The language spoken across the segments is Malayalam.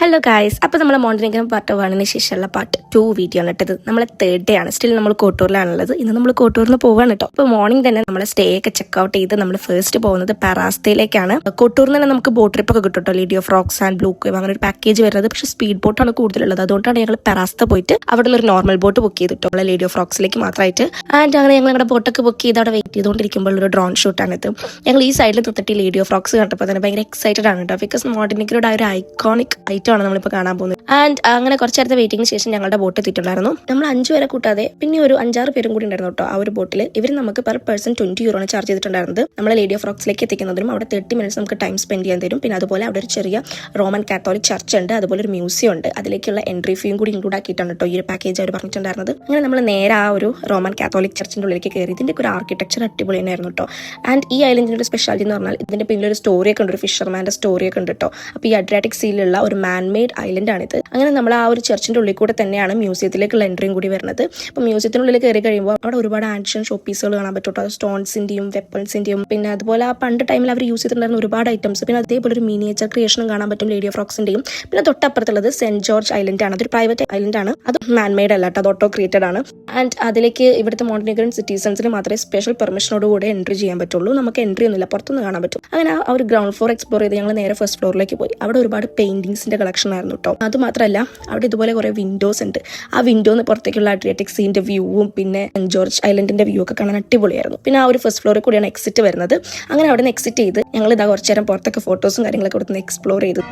ഹലോ ഗായ്സ്, അപ്പോൾ നമ്മൾ മോണ്ടിനിക്കരം പാർട്ട് 1 ശേഷമുള്ള പാർട്ട് 2 വീഡിയോ ആണ് ഇട്ടത്. നമ്മളെ 3rd ഡേ ആണ്. സ്റ്റിൽ നമ്മൾ കോട്ടൂരിലാണുള്ളത്. ഇന്ന് നമ്മൾ കോട്ടൂരിൽ നിന്ന് പോവാണ് കേട്ടോ. അപ്പോൾ മോർണിംഗ് തന്നെ നമ്മൾ സ്റ്റേ ഒക്കെ ചെക്കൗട്ട് ചെയ്ത് നമ്മൾ ഫസ്റ്റ് പോകുന്നത് പരാസ്തയിലേക്കാണ്. കോട്ടൂരിൽ നിന്ന് നമുക്ക് ബോട്ട് ട്രിപ്പ് ഒക്കെ കിട്ടും കേട്ടോ. Lady of rocks and blue cave അങ്ങനെ ഒരു പാക്കേജ് വരുന്നത്. പക്ഷേ സ്പീഡ് ബോട്ടാണ് കൂടുതലുള്ളത്. അതുകൊണ്ടാണ് ഞങ്ങൾ പരാസ്ത പോയിട്ട് അവിടെ ഒരു നോർമൽ ബോട്ട് ബുക്ക് ചെയ്തിട്ടോ, നമ്മളെ ലേഡി ഓഫ് റോക്സിലേക്ക് മാത്രമായിട്ട്. ആൻഡ് അങ്ങനെ ഞങ്ങൾ ഞങ്ങളുടെ ബോട്ടൊക്കെ ബുക്ക് ചെയ്ത് അവിടെ വെയിറ്റ് ചെയ്തുകൊണ്ടിരിക്കുമ്പോൾ ഒരു ഡ്രോൺ ഷൂട്ടാണ് ഇത്. ഞങ്ങൾ ഈ സൈഡിൽ തൊട്ടിട്ട് ലേഡി ഓഫ് റോക്സ് കണ്ടപ്പോൾ തന്നെ ഭയങ്കര എക്സൈറ്റഡ് ആണ് കേട്ടോ. ബിക്കോസ് മോണ്ടിനിക്കരുടെ ആ ഒരു ഐക്കോണിക് ഐറ്റം ആണ് നമ്മളിപ്പോൾ കാണാൻ പോകുന്നത്. ആൻഡ് അങ്ങനെ കുറച്ച് നേരത്തെ വെയിറ്റിംഗിന് ശേഷം ഞങ്ങളുടെ ബോട്ട് എത്തിയിട്ടുണ്ടായിരുന്നു. നമ്മൾ 5 പേരെ കൂട്ടാതെ പിന്നെ ഒരു 5-6 പേരും കൂടി ഉണ്ടായിരുന്നു കേട്ടോ ആ ഒരു ബോട്ടിൽ. ഇവർ നമുക്ക് പെർ പേഴ്സൺ 20 euro ചാർജ് ചെയ്തിട്ടുണ്ടായിരുന്നത്. നമ്മളെ ലേഡി ഓഫ് റോക്സിലേക്ക് എത്തിക്കുന്നതിനും അവിടെ 30 minutes നമുക്ക് ടൈം സ്പെൻഡ് ചെയ്യാൻ തരും. പിന്നെ അതുപോലെ അവിടെ ഒരു ചെറിയ റോമൻ കാത്തോലിക് ചർച്ച് ഉണ്ട്, അതുപോലെ ഒരു മ്യൂസിയം ഉണ്ട്. അതിലേക്കുള്ള എൻട്രി ഫീയും കൂടി ഇൻക്ലൂഡ് ആക്കിയിട്ടാണ് കേട്ടോ ഈ ഒരു പാക്കേജ് അവർ പറഞ്ഞിട്ടുണ്ടായിരുന്നത്. അങ്ങനെ നമ്മൾ നേരെ ആ ഒരു റോമൻ കാത്തോലിക് ചർച്ചിന്റെ ഉള്ളിലേക്ക് കയറി. ഇതിന്റെ ഒരു ആർക്കിടെക്ചർ അടിപൊളി തന്നെയായിരുന്നു കേട്ടോ. ആൻഡ് ഈ ഐലൻഡിന്റെ സ്പെഷ്യാലിറ്റി എന്ന് പറഞ്ഞാൽ ഇതിന്റെ പിന്നിലൊരു സ്റ്റോറിയൊക്കെ ഉണ്ട്, ഒരു ഫിഷർമാന്റെ സ്റ്റോറിയൊക്കെ ഉണ്ട് കേട്ടോ. അപ്പോൾ ഈ അഡ്രിയാറ്റിക് സീയിലുള്ള ഒരു മാൻമെയ്ഡ് ഐലൻഡ് ആണിത്. അങ്ങനെ നമ്മൾ ആ ഒരു ചർച്ചിന്റെ ഉള്ളിൽ കൂടെ തന്നെയാണ് മ്യൂസിയത്തിലേക്കുള്ള എൻട്രിയും കൂടി വരുന്നത്. അപ്പോൾ മ്യൂസിയത്തിനുള്ളിൽ കയറി കഴിയുമ്പോൾ അവിടെ ഒരുപാട് ആൻഷ്യൻ ഷോ പീസുകൾ കാണാൻ പറ്റും കേട്ടോ. സ്റ്റോൺസിന്റെയും വെപ്പൺസിന്റെയും പിന്നെ അതുപോലെ ആ പണ്ട് ടൈമിൽ അവർ യൂസ് ചെയ്തിട്ടുണ്ടായിരുന്ന ഒരുപാട് ഐറ്റംസ്, പിന്നെ അതേപോലെ ഒരു മിനിയേച്ചർ ക്രിയേഷനും കാണാൻ പറ്റും ലേഡി ഓഫ് റോക്സിന്റെയും. പിന്നെ തൊട്ടപ്പുറത്തുള്ളത് സെന്റ് ജോർജ് ഐലൻഡ് ആണ്. അതൊരു പ്രൈവറ്റ് ഐലൻഡ് ആണ്. അത് മാൻമെയ്ഡ് അല്ല കേട്ടോ, അത് ഓട്ടോ ക്രിയേറ്റഡ് ആണ്. ആൻഡ് അതിലേക്ക് ഇവിടുത്തെ മോണ്ടിനിഗ്രൻ സിറ്റിസൺസിന് മാത്രമേ സ്പെഷ്യൽ പെർമിഷനോട് കൂടെ എൻട്രി ചെയ്യാൻ പറ്റുള്ളൂ. നമുക്ക് എൻട്രി ഒന്നുമില്ല, പുറത്തുനിന്ന് കാണാൻ പറ്റും. അങ്ങനെ ആ ഒരു ഗ്രൗണ്ട് ഫ്ലോർ എക്സ്പ്ലോർ ചെയ്ത് ഞങ്ങൾ നേരെ ഫസ്റ്റ് ഫ്ലോറിലേക്ക് പോയി. അവിടെ ഒരുപാട് പെയിന്റിങ്സിന്റെ കളക്ഷൻ ആയിരുന്നു കേട്ടോ. അത് മാത്രമല്ല അവിടെ ഇതുപോലെ കുറെ വിൻഡോസ് ഉണ്ട്. ആ വിൻഡോന്ന് പുറത്തേക്കുള്ള അഡ്രിയാറ്റിക് സീന്റെ വ്യൂവും പിന്നെ സെന്റ് ജോർജ് ഐലൻഡിന്റെ വ്യൂ ഒക്കെ കാണാൻ അടിപൊളിയായിരുന്നു. പിന്നെ ആ ഒരു ഫസ്റ്റ് ഫ്ലോറിൽ കൂടിയാണ് എക്സിറ്റ് വരുന്നത്. അങ്ങനെ അവിടെ നിന്ന് എക്സിറ്റ് ചെയ്ത് ഞങ്ങൾ ഇതാ കുറച്ചു നേരം പുറത്തൊക്കെ ഫോട്ടോസും കാര്യങ്ങളൊക്കെ കൊടുത്ത് എക്സ്പ്ലോർ ചെയ്തു.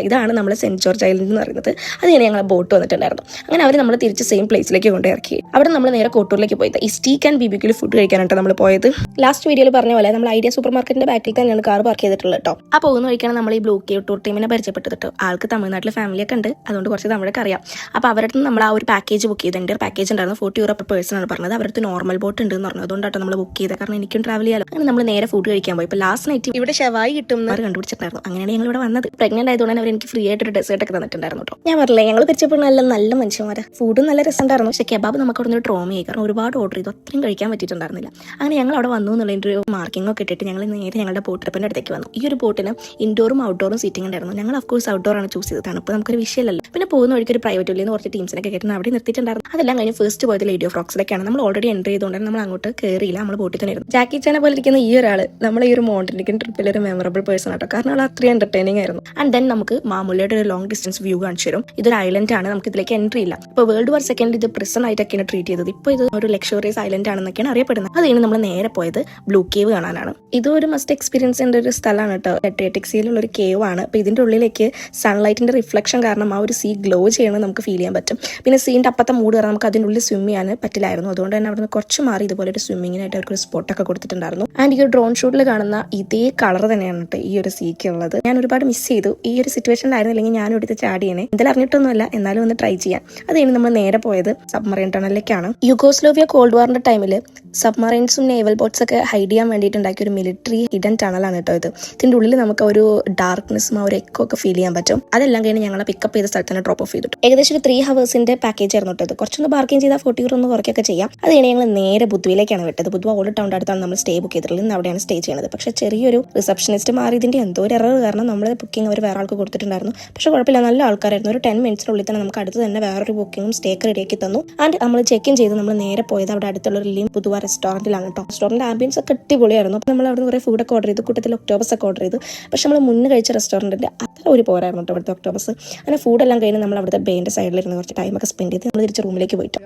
ഇതാണ് നമ്മൾ സെന്റ് ജോർജ് ഐലൻഡ് എന്ന് പറയുന്നത്. അത് കഴിഞ്ഞ് ഞങ്ങൾ ബോട്ട് വന്നിട്ടുണ്ടായിരുന്നു. അങ്ങനെ അവർ നമ്മൾ തിരിച്ച് സെയിം പ്ലേസിലേക്ക് കൊണ്ടിറക്കി. അവിടെ നമ്മൾ നേരെ കോട്ടൂരിലേക്ക് പോയത് ഈ സ്റ്റീക്ക് ആൻഡ് ബിബിക്യൂല് ഫുഡ് കഴിക്കാനായിട്ട് നമ്മൾ പോയത്. ലാസ്റ്റ് വീഡിയോയിൽ പറഞ്ഞ പോലെ നമ്മൾ ഐഡിയ സൂപ്പർ മാർക്കറ്റിന്റെ ബാക്കിൽ തന്നെയാണ് കാർ പാർക്ക് ചെയ്തിട്ടുള്ളത് കേട്ടോ. ആ പോകുന്ന വഴിക്കാണ് നമ്മൾ ഈ ബ്ലൂ കേവ് ടൂർ ടീമിനെ പരിചയപ്പെട്ടത് കേട്ടോ. ആൾക്ക് തമിഴ്നാട്ടിലെ ഫാമിലിയൊക്കെ ഉണ്ട്, അതുകൊണ്ട് കുറച്ച് തമിഴൊക്കെ അറിയാം. അപ്പോൾ അവരുടെ നിന്ന് നമ്മൾ ആ ഒരു പാക്കേജ് ബുക്ക് ചെയ്ത്. എൻ്റെ ഒരു പാക്കേജ് ഉണ്ടായിരുന്നു 40 euro per person ആണ് പറഞ്ഞത്. അവരുടെ നോർമൽ ബോട്ട് ഉണ്ട് എന്ന് പറഞ്ഞു. അതുകൊണ്ടാട്ടോ നമ്മൾ ബുക്ക് ചെയ്തത്, കാരണം എനിക്കും ട്രാവൽ ചെയ്യാലോ. അങ്ങനെ നമ്മൾ നേരെ ഫുഡ് കഴിക്കാൻ പോയി. ഇപ്പോൾ ലാസ്റ്റ് നൈറ്റ് ഇവിടെ ഷവായി കിട്ടും അവർ കണ്ടുപിടിച്ചിട്ടുണ്ടായിരുന്നു. അങ്ങനെയാണ് ഞങ്ങൾ ഇവിടെ വന്നത്. പ്രഗ്നന്റ് ആയതുകൊണ്ട് അവർ എനിക്ക് ഫ്രീ ആയിട്ട് ഒരു ഡെസേർട്ട് ഒക്കെ തന്നിട്ടുണ്ടായിരുന്നു കേട്ടോ. ഞാൻ പറഞ്ഞില്ലേ ഞങ്ങൾ പരിചയപ്പോൾ നല്ല മനുഷ്യന്മാരെ. ഫുഡും നല്ല രസമുണ്ടായിരുന്നു. പക്ഷേ കെബാബ് നമുക്ക് അവിടെ നിന്ന് ട്രോമയായി, കാരണം ഒരുപാട് ഓർഡർ ചെയ്തു, അത്രയും കഴിക്കാൻ പറ്റിയിട്ടുണ്ടായിരുന്നില്ല. അങ്ങനെ ഞങ്ങൾ അവിടെ വന്നു എന്നുള്ളതിൻ്റെ ഒരു മാർക്കിംഗ് ഒക്കെ ഇട്ടിട്ട് ഞങ്ങൾ നേരെ ഞങ്ങളുടെ ബോട്ട് ട്രിപ്പിൻ്റെ അടുത്തേക്ക് വന്നു. ഈ ഒരു ബോട്ടിന് ഇൻഡോറും ഔട്ട്ഡോറും സീറ്റിംഗ് ഉണ്ടായിരുന്നു. ഞങ്ങൾ ഓഫ്കോഴ്സ് ഔട്ട്ഡോർ ആണ് ചൂസ് ചെയ്തത്. തണുപ്പ് നമുക്കൊരു വിഷയമല്ലല്ലോ. പിന്നെ പോകുന്ന വഴിക്ക് ഒരു പ്രൈവറ്റ് ഉള്ളിൽ നിന്ന് കുറച്ച് ടീംസിനൊക്കെ കേട്ടിട്ട് അവിടെ നിർത്തിയിട്ടുണ്ടായിരുന്നു. അതെല്ലാം കഴിഞ്ഞ് ഫസ്റ്റ് പോയത് ലേഡി ഓഫ് റോക്സിലേക്കാണ്. നമ്മൾ ഓൾറെഡി എൻട്രി ചെയ്തുകൊണ്ട് നമ്മൾ അങ്ങോട്ട് കയറിയില്ല, നമ്മൾ ബോട്ടിൽ തന്നെ ഇരുന്നു. ജാക്കി ചാനെ പോലെ ഇരിക്കുന്ന ഈ ഒരാൾ നമ്മൾ ഈ ഒരു മോണ്ടിനിക്കൻ ട്രിപ്പിൽ ഒരു മെമ്മറബിൾ പേഴ്സൺ ആട്ടോ, കാരണം അവൾ അത്രയും എന്റർടൈനിങ് ആയിരുന്നു. ആൻഡ് ദെൻ നമുക്ക് മാമൂലിയുടെ ഒരു ലോങ് ഡിസ്റ്റൻസ് വ്യൂ കാണിച്ചു തരും. ഇതൊരു ഐലൻഡ് ആണ്, നമുക്ക് ഇതിലേക്ക് എൻട്രി ഇല്ല. ഇപ്പോൾ വേൾഡ് വാർ സെക്കൻഡ് ഇത് പ്രിസൺ ആയിട്ടൊക്കെയാണ് ട്രീറ്റ് ചെയ്തത്. ഇപ്പോൾ ഇത് ഒരു ലക്ഷറിയസ് ഐലൻഡ് ആണെന്നൊക്കെയാണ് അറിയപ്പെടുന്നത്. അത് കഴിഞ്ഞ് നമ്മൾ നേരെ പോയത് ബ്ലൂ കേവ് കാണാനാണ്. ഇതൊരു മസ്റ്റ് എക്സ്പീരിയൻസ് ഒരു സ്ഥലമാണ് കേട്ടോ. അഡ്രിയാറ്റിക് സീയിലുള്ള ഒരു കേവ് ആണ്. അപ്പോൾ ഇതിന്റെ ഉള്ളിലേക്ക് സൺലൈറ്റിന്റെ റിഫ്ലക്ഷൻ കാരണം ആ ഒരു സീ ഗ്ലോ ചെയ്യണമെന്ന് നമുക്ക് ഫീൽ ചെയ്യാൻ പറ്റും. പിന്നെ സീൻ്റെ അപ്പത്തെ മൂഡ് കാരണം നമുക്ക് അതിൻ്റെ ഉള്ളിൽ സ്വിം ചെയ്യാൻ പറ്റില്ലായിരുന്നു. അതുകൊണ്ട് തന്നെ അവിടെ നിന്ന് കുറച്ച് മാറി ഇതുപോലെ ഒരു സ്വിമ്മിങ്ങിനായിട്ട് അവർക്ക് ഒരു സ്പോട്ടൊക്കെ കൊടുത്തിട്ടുണ്ടായിരുന്നു. ആൻഡ് ഈ ഒരു ഡ്രോൺ ഷൂട്ടിൽ കാണുന്ന ഇതേ കളർ തന്നെയാണ് കേട്ടോ ഈ ഒരു സീക്ക് ഉള്ളത്. ഞാൻ ഒരുപാട് മിസ് ചെയ്തു. ഈ ഒരു സിറ്റുവേഷനിലായിരുന്നില്ലെങ്കിൽ ഞാനും എടുത്ത് ചാടിയനെ. എന്തായാലും അറിഞ്ഞിട്ടൊന്നുമല്ല, എന്നാലും ഒന്ന് ട്രൈ ചെയ്യാം. അത് കഴിഞ്ഞ് നമ്മൾ നേരെ പോയത് സബ്മറൈൻ ടണലിലേക്കാണ്. യുഗോസ്ലോവിയ കോൾഡ് വാറിന്റെ ടൈമിൽ സബ്മറൈൻസും നേവൽ ബോട്ട്സ് ഒക്കെ ഹൈഡ് ചെയ്യാൻ വേണ്ടിയിട്ട് ഉണ്ടാക്കിയ ഒരു മിലിറ്ററി ഹിഡൻ ടണലാണ് കേട്ടോ ഇത്. ഇതിന്റെ ഉള്ളിൽ നമുക്ക് ഒരു ഡാർക്ക്നെസ്സും ആ ഒരു എക്കോ ഒക്കെ ഫീൽ ചെയ്യാൻ പറ്റും. അതെല്ലാം കഴിഞ്ഞ് ഞങ്ങളെ പിക്കപ്പ് ചെയ്ത സ്ഥലത്ത് തന്നെ ഡ്രോപ്പ് ഓഫ് ചെയ്തിട്ടു. ഏകദേശം ഒരു 3 hours പാക്കേജ് ആയിരുന്നു കേട്ടോ. കുറച്ചൊന്ന് പാർക്കിംഗ് ചെയ്താൽ 40 euro ഒന്ന് കുറയ്ക്കൊക്കെ ചെയ്യാം. അത് കഴിഞ്ഞ് ഞങ്ങൾ നേരെ ബുദ്ധിയിലേക്കാണ് വിട്ടത്. ബുദ്ധ ഓൾഡ് ടൗണിന്റെ അടുത്താണ് നമ്മൾ സ്റ്റേ ബുക്ക് ചെയ്തിട്ടുള്ളത്. ഇന്ന് അവിടെയാണ് സ്റ്റേ ചെയ്യുന്നത്. പക്ഷേ ചെറിയൊരു റിസപ്ഷനിസ്റ്റ് മാറിയതിന്റെ എന്തോ ഒരു എറർ കാരണം നമ്മൾ ബുക്കിംഗ് അവർ വേറെ ആൾക്ക് കൊടുത്തിട്ടുണ്ടായിരുന്നു. പക്ഷേ കുഴപ്പമില്ല, നല്ല ആൾക്കാരായിരുന്നു. ഒരു 10 minutes തന്നെ നമുക്ക് അടുത്ത് തന്നെ വേറൊരു ബുക്കിങ്ങും സ്റ്റേ ഒക്കെ റെഡിയാക്കി തന്നു. ആൻഡ് നമ്മൾ ചെക്ക് ഇൻ ചെയ്ത് നമ്മൾ നേരെ പോയത് അവിടെ അടുത്തുള്ള ഒരു പുതുവ റെസ്റ്റോറന്റിലാണ് കേട്ടോ. റെസ്റ്റോറന്റ് ആംബിയൻസ് ഒക്കെ അടിപൊളിയായിരുന്നു. അപ്പോൾ നമ്മൾ അവിടെ കുറേ ഫുഡൊക്കെ ഓർഡർ ചെയ്തു, കൂട്ടത്തിൽ ഒക്ടോബസ് ഒക്കെ ഓർഡർ ചെയ്തു. പക്ഷെ നമ്മൾ മുന്നേ കഴിച്ച റെസ്റ്റോറന്റിന്റെ അത്ര ഒരു പോരായിരുന്നു കേട്ടോ അവിടുത്തെ ഒക്ടോബസ്. അങ്ങനെ ഫുഡെല്ലാം കഴിഞ്ഞ് നമ്മൾ അവിടുത്തെ ബേന്റെ സൈഡിലിരുന്ന് കുറച്ച് ടൈമൊക്കെ സ്പെൻഡ് ചെയ്ത് നമ്മൾ തിരിച്ച് റൂമിലേക്ക് പോയിട്ട്.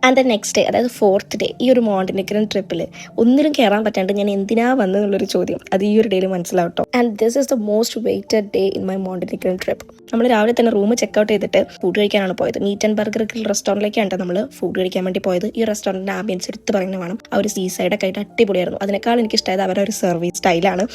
ആൻഡ് ദ നെക്സ്റ്റ് ഡേ, അതായത് 4th ഡേ, ഈ ഒരു മോണ്ടിനിക്കൻ ട്രിപ്പിൽ ഒന്നിലും കയറാൻ പറ്റാണ്ട് ഞാൻ എന്തിനാ വന്നതെന്നുള്ളൊരു ചോദ്യം അത് ഈ ഒരു ഡേയിൽ മനസ്സിലാവട്ടോ. And this is the most waited day in my Montenegrin trip. നമ്മൾ രാവിലെ തന്നെ റൂം ചെക്കൗട്ട് ചെയ്തിട്ട് ഫുഡ് കഴിക്കാനാണ് പോയത്. മീറ്റ് ആൻഡ് ബർഗർ റെസ്റ്റോറൻറ്റിലേക്കാണ് നമ്മൾ ഫുഡ് കഴിക്കാൻ വേണ്ടി പോയത്. ഈ റെസ്റ്റോറൻറ്റിൻ്റെ ആംബിയൻസ് എടുത്ത് പറയുന്നത് വേണം. ആ ഒരു സീ സൈഡൊക്കെ ആയിട്ട് അടിപൊളിയായിരുന്നു. അതിനേക്കാൾ എനിക്ക് ഇഷ്ടമായത് അവരുടെ ഒരു സർവീസ് സ്റ്റൈലാണ്.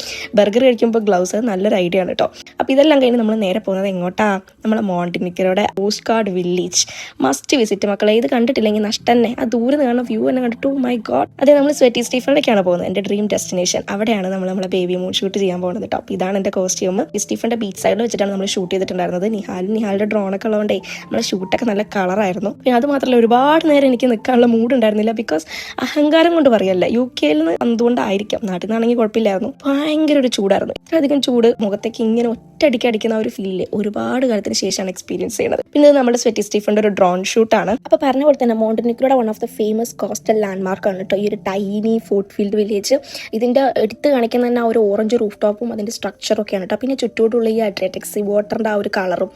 ബർഗർ കഴിക്കുമ്പോൾ ഗ്ലൗസ് നല്ലൊരു ഐഡിയ ആണ് കേട്ടോ. അപ്പോൾ ഇതെല്ലാം കഴിഞ്ഞ് നമ്മൾ നേരെ പോകുന്നത് എങ്ങോട്ടാ? നമ്മളെ മോണ്ടിനിക്കരുടെ post card village must visit മക്കളെ. ഇത് കണ്ടിട്ടില്ലെങ്കിൽ നഷ്ടം തന്നെ. ആ ദൂരെ നിന്ന് കാണുന്ന വ്യൂ തന്നെ കണ്ടിട്ട് മൈ ഗോഡ്. അതെ, നമ്മൾ സ്വെറ്റി സ്റ്റീഫനിലേക്കാണ് പോകുന്നത്, എൻ്റെ ഡ്രീം ഡെസ്റ്റിനേഷൻ. അവിടെയാണ് നമ്മളെ ബേബി മൂൺ ഷൂട്ട് ചെയ്യാൻ പോകുന്നത് കേട്ടോ. അപ്പോൾ ഇതാണ് എൻ്റെ കോസ്റ്റ്യൂം. സ്റ്റീഫന്റെ ബീച്ച് സൈഡിൽ വെച്ചിട്ടാണ് നമ്മൾ ഷൂട്ട് ചെയ്തിട്ടുണ്ടായിരുന്നത്. നിഹാലിന്റെ ഡ്രോണൊക്കെ ഉള്ളതുകൊണ്ടേ നമ്മളെ ഷൂട്ടൊക്കെ നല്ല കളറായിരുന്നു. പിന്നെ അത് മാത്രമല്ല ഒരുപാട് നേരം എനിക്ക് നിൽക്കാനുള്ള മൂഡ് ഉണ്ടായിരുന്നില്ല. ബിക്കോസ് അഹങ്കാരം കൊണ്ട് പറയല്ല, UK നിന്ന് എന്തുകൊണ്ടായിരിക്കാം, നാട്ടിൽ നിന്നാണെങ്കിൽ കുഴപ്പമില്ലായിരുന്നു. ഭയങ്കര ഒരു ചൂടായിരുന്നു. ഇത്രയധികം ചൂട് മുഖത്തേക്ക് ഇങ്ങനെ ഒറ്റയടിക്ക് അടിക്കുന്ന ഒരു ഫീല് ഒരുപാട് കാലത്തിന് ശേഷമാണ് എക്സ്പീരിയൻസ് ചെയ്യുന്നത്. പിന്നെ ഇത് നമ്മുടെ സ്വെറ്റി സ്റ്റീഫന്റെ ഒരു ഡ്രോൺ ഷൂട്ടാണ്. അപ്പോൾ പറഞ്ഞ പോലെ തന്നെ മോണ്ടനിഗ്രോയുടെ one of the famous coastal landmark ആണ് കേട്ടോ ഈ ഒരു ടൈനി ഫോർട്ട് ഫീൽഡ് വില്ലേജ്. ഇതിന്റെ എടുത്ത് കാണിക്കുന്ന തന്നെ ആ ഒരു ഓറഞ്ച് റൂഫ് ടോപ്പും അതിന്റെ സ്ട്രക്ചറും ഒക്കെയാണ് കേട്ടോ. പിന്നെ ചുറ്റോട്ടുള്ള ഈ അഡ്രിയാറ്റിക് സീ വാട്ടറിന്റെ ആ ഒരു കളറും.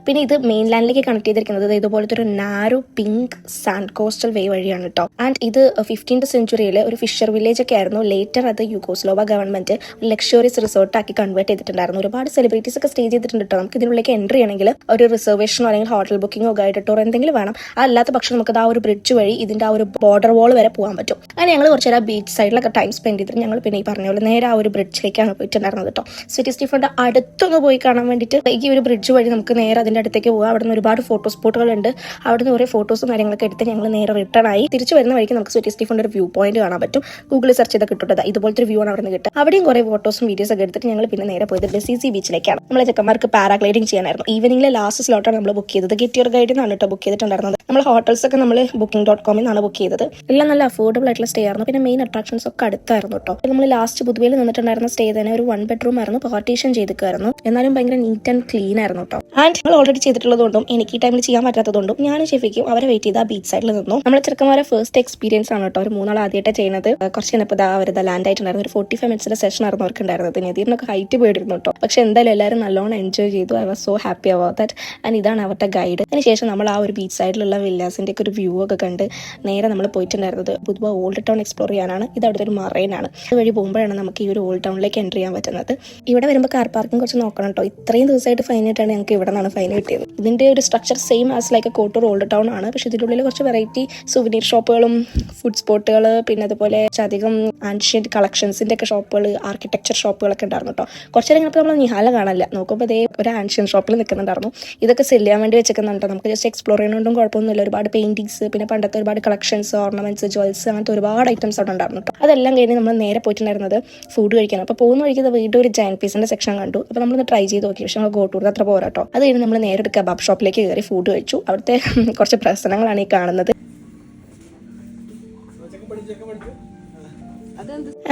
പിന്നെ ഇത് മെയിൻ ലാൻഡിലേക്ക് കണക്ട് ചെയ്തിരിക്കുന്നത് ഇതുപോലത്തെ ഒരു നാരോ പിങ്ക് സാൻഡ് കോസ്റ്റൽ വേ വഴിയാണ് കേട്ടോ. ആൻഡ് ഇത് 15th സെഞ്ചുറിയിൽ ഒരു ഫിഷർ വില്ലേജ് ഒക്കെ ആയിരുന്നു. ലേറ്റർ അത് യുഗോസ്ലോവ ഗവൺമെന്റ് ലക്ഷറിയസ് റിസോർട്ട് ആക്കി കൺവേർട്ട് ചെയ്തിട്ടുണ്ടായിരുന്നു. ഒരുപാട് സെലിബ്രിറ്റീസ് ഒക്കെ സ്റ്റേ ചെയ്തിട്ടുണ്ട് കേട്ടോ. നമുക്ക് ഇതിനുള്ളിലേക്ക് എൻട്രി ചെയ്യണമെങ്കിൽ ഒരു റിസർവേഷനോ അല്ലെങ്കിൽ ഹോട്ടൽ ബുക്കിങ്ങോ ഗൈഡ് ടൂർ എന്തെങ്കിലും വേണം. അല്ലാത്ത പക്ഷം നമുക്ക് ആ ഒരു ബ്രിഡ്ജ് വഴി ഇതിന്റെ ആ ഒരു ബോർഡർ വാൾ വരെ പോകാൻ പറ്റും. അങ്ങനെ ഞങ്ങൾ കുറച്ച് നേരം ബീച്ച് സൈഡിലൊക്കെ ടൈം സ്പെൻഡ് ചെയ്തിട്ട് ഞങ്ങൾ പിന്നെ ഈ പറഞ്ഞ പോലെ നേരെ ആ ഒരു ബ്രിഡ്ജിലേക്കാണ് പോയിട്ടുണ്ടായിരുന്നത് കേട്ടോ. സ്വെറ്റി സ്റ്റീഫന്റെ അടുത്തൊന്ന് പോയി കാണാൻ വേണ്ടിയിട്ട് ഈ ഒരു ബ്രിഡ്ജ് വഴി നമുക്ക് നേരെ അതിന്റെ അടുത്തേക്ക് പോകാം. അവിടെ നിന്ന് ഒരുപാട് ഫോട്ടോ സ്പോട്ടുകളുണ്ട്. അവിടെ നിന്ന് കുറേ ഫോട്ടോസും കാര്യങ്ങളൊക്കെ എടുത്ത് ഞങ്ങൾ നേരെ റിട്ടേൺ ആയി. തിരിച്ചു വരുന്ന വഴിക്ക് നമുക്ക് സ്വെറ്റി സ്റ്റീഫന്റെ ഒരു വ്യൂ പോയിന്റ് കാണാൻ പറ്റും. ഗൂഗിളിൽ സെർച്ച് ചെയ്താൽ കിട്ടുന്നത് ഇതുപോലത്തെ ഒരു വ്യൂ ആണ് അവിടെ നിന്ന് കിട്ടുക. അവിടെയും കുറേ ഫോട്ടോസും വീഡിയോസ് ഒക്കെ എടുത്തിട്ട് ഞങ്ങൾ പിന്നെ നേരെ പോയത് ബെസീസി ബീച്ചിലേക്കാണ്. നമ്മളെ ചെക്കന്മാർക്ക് പാരാഗ്ലൈഡിംഗ് ചെയ്യാനായിരുന്നു. ഈവനിങ്ങിലെ ലാസ്റ്റ് സ്ലോട്ടാണ് നമ്മൾ ബുക്ക് ചെയ്തത്. ഗെറ്റ് യുവർ ഗൈഡിൽ നിന്നാണ് കേട്ടോ ബുക്ക് ചെയ്തിട്ടുണ്ടായിരുന്നത്. നമ്മൾ ഹോട്ടൽസ് ഒക്കെ നമ്മൾ booking.com നിന്നാണ് ബുക്ക് ചെയ്തത്. എല്ലാം നല്ല അഫോർഡബിൾ ആയിട്ടുള്ള സ്റ്റേ ആയിരുന്നു. പിന്നെ മെയിൻ അട്രാക്ഷൻസ് ഒക്കെ അടുത്തായിരുന്നു കേട്ടോ. നമ്മൾ ലാസ്റ്റ് ബുദ്ധിയിൽ നിന്നിട്ടുണ്ടായിരുന്ന സ്റ്റേ തന്നെ ഒരു 1 bedroom ആയിരുന്നു. പാർട്ടീഷൻ ചെയ്തിരിക്കുമായിരുന്നു. എന്നാലും ഭയങ്കര നീറ്റ് ആൻഡ് ക്ലീൻ ആയിരുന്നു കേട്ടോ. ആൻഡ് നമ്മൾ ഓൾറെഡി ചെയ്തിട്ടുള്ളതുകൊണ്ടും എനിക്ക് ഈ ടൈമിൽ ചെയ്യാൻ പറ്റാത്തതുകൊണ്ടും ഞാനും ഷെഫിക്കും അവരെ വെയിറ്റ് ചെയ്ത് ആ ബീച്ച് സൈഡിൽ നിന്നു. നമ്മളെ ചെറുക്കന്മാരെ ഫസ്റ്റ് എക്സ്പീരിയൻസ് ആണ് കേട്ടോ. ഒരു 3 നാൾ ആദ്യമായിട്ട് ചെയ്യുന്നത്. കുറച്ച് കഴിഞ്ഞപ്പോൾ അവരത് ലാൻഡ് ആയിട്ടുണ്ടായിരുന്നു. ഒരു 45 minutes സെഷൻ ആയിരുന്നു അവർക്ക് ഉണ്ടായിരുന്നത്. ഇതിനൊക്കെ ഹൈറ്റ് പോയിട്ടിരുന്നു കേട്ടോ. പക്ഷെ എന്തായാലും എല്ലാവരും നല്ലോണം എൻജോയ് ചെയ്തു. I was so happy about that. And ഇതാണ് അവരുടെ ഗൈഡ്. അതിനുശേഷം നമ്മൾ ആ ഒരു ബീച്ച് സൈഡിലുള്ള വില്ലാസിന്റെ ഒക്കെ ഒരു വ്യൂ ഒക്കെ കണ്ട് നേരെ നമ്മൾ പോയിട്ടുണ്ടായിരുന്നത് ബുദ്വ ഓൾഡ് ടൗൺ എക്സ്പ്ലോർ ചെയ്യാനാണ്. ഇത് അവിടുത്തെ ഒരു മറൈനാണ്. അതുവഴി പോകുമ്പോഴാണ് നമുക്ക് ഈ ഒരു ഓൾഡ് ടൗണിലേക്ക് എൻ്റർ ചെയ്യാൻ പറ്റുന്നത്. ഇവിടെ വരുമ്പോൾ കാർ പാർക്കിംഗ് കുറച്ച് നോക്കണം കേട്ടോ. ഇത്രയും ദിവസമായിട്ട് ഫൈൻ ആയിട്ടാണ് ഞങ്ങൾക്ക് ഇവിടെ നിന്നാണ് ഫൈൻ കിട്ടിയത്. ഇതിന്റെ ഒരു structure same as like Kotor old town ആണ്. പക്ഷെ ഇതിൻ്റെ ഉള്ളിൽ കുറച്ച് വെറൈറ്റി സുവനീർ ഷോപ്പുകളും ഫുഡ് സ്പോട്ടുകൾ പിന്നെ അതുപോലെ അധികം ആൻഷ്യന്റ് കളക്ഷൻസിന്റെ ഒക്കെ ഷോപ്പുകൾ ആർക്കിടെക്ചർ ഷോപ്പുകളൊക്കെ ഉണ്ടായിരുന്നു കേട്ടോ. കുറച്ച് നേരം കഴിഞ്ഞപ്പോൾ നമ്മൾ നിഹാല കാണില്ല. നോക്കുമ്പോൾ അതേ ഒരു ആൻഷ്യൻ ഷോപ്പിൽ നിൽക്കുന്നുണ്ടായിരുന്നു. ഇതൊക്കെ സെല് ചെയ്യാൻ വേണ്ടി വെച്ചിരിക്കുന്നുണ്ടോ. നമുക്ക് ജസ്റ്റ് എക്സ്പ്ലോർ ചെയ്യുന്നതുകൊണ്ടും കുഴപ്പമൊന്നുമില്ല. ഒരുപാട് പെയിന്റിങ്സ് പിന്നെ പണ്ടത്തെ ഒരുപാട് കളക്ഷൻസ് ഓർണമെന്റ്സ് ജ്വൽസ് അങ്ങനത്തെ ഒരുപാട് ഐറ്റംസ് അവിടെ ഉണ്ടായിരുന്നു കേട്ടോ. അതെല്ലാം കഴിഞ്ഞ് നമ്മൾ നേരെ പോയിട്ടുണ്ടായിരുന്നത് ഫുഡ് കഴിക്കാൻ. അപ്പോൾ പോകുന്ന വഴിക്ക് വീണ്ടും ഒരു ജയന്റ് പീസിന്റെ സെക്ഷൻ കണ്ടു. അപ്പോൾ നമ്മളൊന്ന് ട്രൈ ചെയ്ത് നോക്കി. പക്ഷെ നമ്മൾ ഗോട്ടൂർ അത്ര പോരാട്ടോ. അത് കഴിഞ്ഞ് നമ്മൾ നേരെ ഒരു കബാബ് ഷോപ്പിലേക്ക് കയറി ഫുഡ് കഴിച്ചു. അവിടുത്തെ കുറച്ച് പ്രശ്നങ്ങളാണ് ഈ കാണുന്നത്.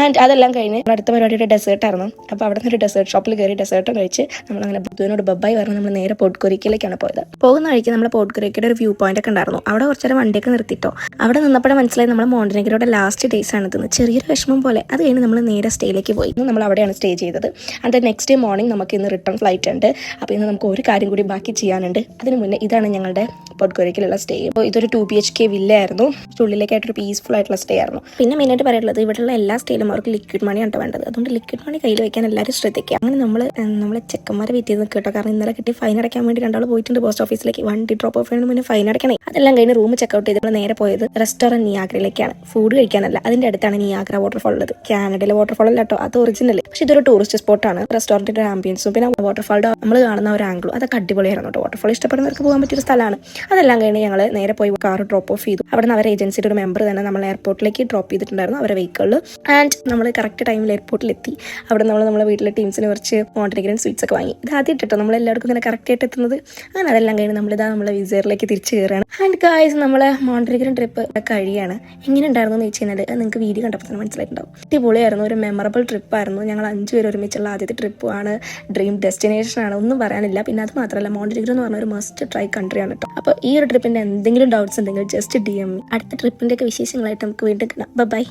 ആൻഡ് അതെല്ലാം കഴിഞ്ഞ് അടുത്ത പരിപാടിയുടെ ഡെസേർട്ട് ആയിരുന്നു. അപ്പോൾ അവിടെ നിന്ന് ഒരു ഡെസേർട്ട് ഷോപ്പിൽ കയറി ഡെസേർട്ടും കഴിച്ച് നമ്മളങ്ങനെ ബുദ്ധുവിനോട് ബബ്ബായി പറഞ്ഞ് നമ്മൾ നേരെ പോട്ട്കൊരിക്കയിലേക്കാണ് പോയത്. പോകുന്ന വഴിക്ക് നമ്മൾ പോട്ട്കൊരിക്കയുടെ ഒരു വ്യൂ പോയിന്റ് ഒക്കെ ഉണ്ടായിരുന്നു. അവിടെ കുറച്ചേരം വണ്ടിയൊക്കെ നിർത്തിട്ടോ. അവിടെ നിന്നപ്പോഴേ മനസ്സിലായി നമ്മൾ മോണ്ടനിഗ്രോയുടെ ലാസ്റ്റ് ഡേയ്സ് ആണ് ഇതെന്ന്. ചെറിയൊരു വിഷമം പോലെ. അത് കഴിഞ്ഞ് നമ്മൾ നേരെ സ്റ്റേയിലേക്ക് പോയി. നമ്മൾ അവിടെയാണ് സ്റ്റേ ചെയ്തത്. ആൻഡ് നെക്സ്റ്റ് ഡേ മോർണിംഗ് നമുക്ക് ഇന്ന് റിട്ടേൺ ഫ്ലൈറ്റ് ഉണ്ട്. അപ്പോൾ ഇന്ന് നമുക്ക് ഒരു കാര്യം കൂടി ബാക്കി ചെയ്യാനുണ്ട്. അതിന് മുന്നേ ഇതാണ് ഞങ്ങളുടെ പോട്ട്കൊരിക്കയിലുള്ള സ്റ്റേ. അപ്പോൾ ഇതൊരു 2 BHK വില്ല ആയിരുന്നു. ഉള്ളിലേക്കായിട്ടൊരു പീസ്ഫുൾ ആയിട്ടുള്ള സ്റ്റേ ആയിരുന്നു. പിന്നെ മെയിനായിട്ട് പറയാനുള്ളത് ഇവിടെയുള്ള എല്ലാ സ്റ്റേയിലും അവർക്ക് ലിക്വിഡ് മണി ആണ് വേണ്ടത്. അതുകൊണ്ട് ലിക്വിഡ് മണി കയ്യിൽ വെക്കാൻ എല്ലാവരും ശ്രദ്ധിക്കുക. അങ്ങനെ നമ്മളെ ചെക്കന്മാരെ വെയിറ്റ് ചെയ്ത് കേട്ടോ. കാരണം ഇന്നലെ കിട്ടി ഫൈൻ അടയ്ക്കാൻ വേണ്ടി 2 ആൾ പോയിട്ടുണ്ട് പോസ്റ്റ് ഓഫീസിലേക്ക്. വണ്ടി ഡ്രോപ്പ് ഓഫ് ചെയ്യുന്നതിന് മുന്നേ ഫൈൻ അടയ്ക്കണേ. അതെല്ലാം കഴിഞ്ഞ് റൂം ചെക്കൗട്ട് ചെയ്ത് നമ്മൾ നേരെ പോയത് റെസ്റ്റോറന്റ് നിയാഗ്രയിലേക്കാണ്. ഫുഡ് കഴിക്കാനല്ല. അതിന്റെ അടുത്താണ് നിയാഗ്ര വാട്ടർഫോൾ ഉള്ളത്. കാനഡയിലെ വാട്ടർഫോൾ അല്ല കേട്ടോ, അത് ഒറിജിനൽ. പക്ഷെ ഇതൊരു ടൂറിസ്റ്റ് സ്പോട്ടാണ്. റെസ്റ്റോറന്റിന്റെ ആംബിയൻസും പിന്നെ വാട്ടർഫാളിന്റെ നമ്മൾ കാണുന്ന ഒരു ആംഗിളും അതൊക്കെ അടിപൊളിയായിരുന്നു കേട്ടോ. വാട്ടർഫോൾ ഇഷ്ടപ്പെടുന്നവർക്ക് പോകാൻ പറ്റിയൊരു സ്ഥലമാണ്. അതെല്ലാം കഴിഞ്ഞ് ഞങ്ങൾ നേരെ പോയി കാർ ഡ്രോപ്പ് ഓഫ് ചെയ്തു. അവിടെ നിന്ന് അവരെ ഏജൻസിയുടെ ഒരു മെമ്പർ തന്നെ നമ്മൾ എയർപോർട്ടിലേക്ക് ഡ്രോപ്പ് ചെയ്തിട്ടുണ്ടായിരുന്നു അവരെ വെഹിക്കിളിൽ. ആൻഡ് നമ്മൾ കറക്റ്റ് ടൈമിൽ എയർപോർട്ടിലെത്തി. അവിടെ നമ്മളെ വീട്ടിലെ ടീംസിന് കുറച്ച് മോണ്ടനിഗ്രൻ സ്വീറ്റ്സ് ഒക്കെ വാങ്ങി. ഇത് ആദ്യം ഇട്ടോ നമ്മളെല്ലാവർക്കും ഇങ്ങനെ കറക്റ്റ് ആയിട്ട് എത്തുന്നത്. അങ്ങനെ അതെല്ലാം കഴിഞ്ഞ് നമ്മളെ വിസറിലേക്ക് തിരിച്ചു കയറുകയാണ്. ആൻഡ് ഗായ്സ് നമ്മളെ മോണ്ടനിഗ്രൻ ട്രിപ്പ് കഴിയാണ്. എങ്ങനെ ഉണ്ടായിരുന്നു എന്ന് വെച്ച് കഴിഞ്ഞാൽ നിങ്ങൾക്ക് വീഡിയോ കണ്ടപ്പോൾ തന്നെ മനസ്സിലായിട്ടുണ്ടാവും. അടിപൊളിയായിരുന്നു. ഒരു മെമ്മറബിൾ ട്രിപ്പായിരുന്നു. ഞങ്ങൾ 5 പേര് ഒരുമിച്ചുള്ള ആദ്യത്തെ ട്രിപ്പാണ്. ഡ്രീം ഡെസ്റ്റിനേഷൻ ആണ്. ഒന്നും പറയാനില്ല. പിന്നെ അത് മാത്രമല്ല മോണ്ടനിഗ്രോ എന്ന് പറഞ്ഞ ഒരു മസ്റ്റ് ട്രൈ കൺട്രിയാണ് കേട്ടോ. അപ്പോൾ ഈ ഒരു ട്രിപ്പിന്റെ എന്തെങ്കിലും ഡൗട്ട്സ് ഉണ്ടെങ്കിൽ ജസ്റ്റ് DM. അടുത്ത ട്രിപ്പിന്റെ ഒക്കെ വിശേഷങ്ങളായിട്ട് നമുക്ക് വീണ്ടും കാണാം. ബൈ.